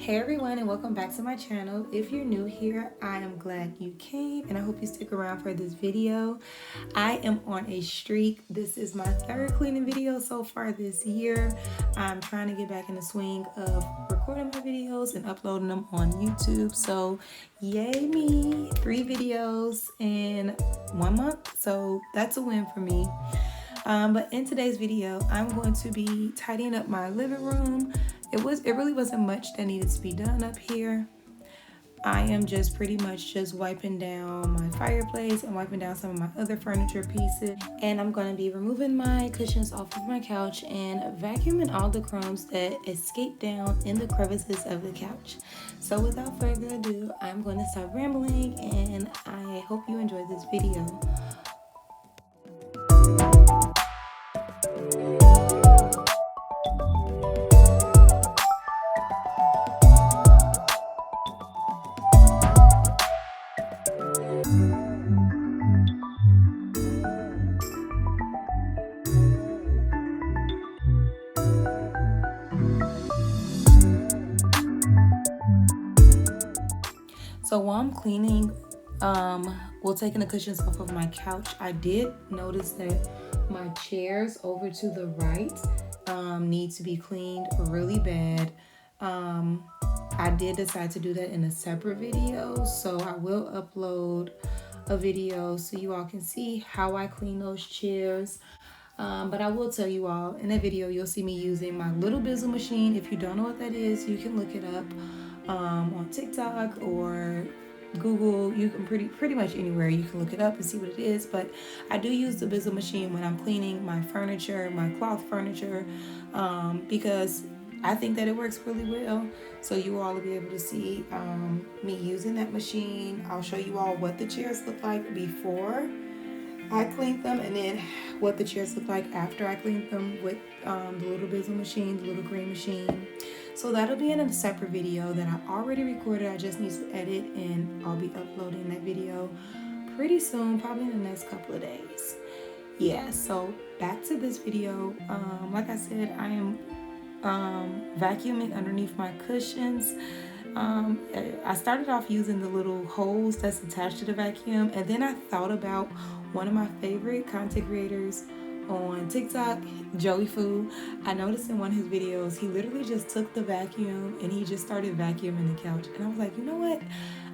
Hey everyone, and welcome back to my channel. If you're new here, I am glad you came and I hope you stick around for this video. I am on a streak. This is my third cleaning video so far this year. I'm trying to get back in the swing of recording my videos and uploading them on YouTube. So yay me, 3 videos in 1 month. So that's a win for me. But in today's video, I'm going to be tidying up my living room. It really wasn't much that needed to be done up here. I am just pretty much just wiping down my fireplace and wiping down some of my other furniture pieces. And I'm going to be removing my cushions off of my couch and vacuuming all the crumbs that escape down in the crevices of the couch. So without further ado, I'm going to stop rambling and I hope you enjoyed this video. So while I'm cleaning, taking the cushions off of my couch, I did notice that my chairs over to the right need to be cleaned really bad. I did decide to do that in a separate video, so I will upload a video so you all can see how I clean those chairs. But I will tell you all, in that video, you'll see me using my little Bizzle machine. If you don't know what that is, you can look it up on TikTok or Google. You can pretty much anywhere you can look it up and see what it is. But I do use the Bizzle machine when I'm cleaning my furniture, my cloth furniture, because I think that it works really well. So you all will be able to see me using that machine. I'll show you all what the chairs look like before I cleaned them, and then what the chairs look like after I cleaned them with the little Bizzle machine, the little green machine. So that'll be in a separate video that I already recorded. I just need to edit, and I'll be uploading that video pretty soon, probably in the next couple of days. Yeah, so back to this video. Like I said, I am vacuuming underneath my cushions. I started off using the little hose that's attached to the vacuum, and then I thought about one of my favorite content creators on TikTok, Joey Fu. I noticed in one of his videos, he literally just took the vacuum and he just started vacuuming the couch. And I was like, you know what?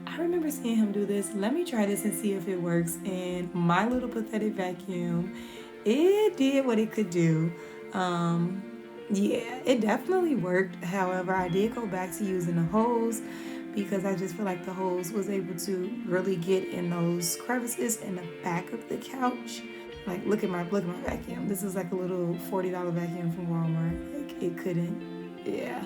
I remember seeing him do this. Let me try this and see if it works. And my little pathetic vacuum, it did what it could do. Yeah, it definitely worked. However, I did go back to using the hose because I just feel like the hose was able to really get in those crevices in the back of the couch. Like, look at my vacuum. This is like a little $40 vacuum from Walmart. Like, it couldn't, yeah.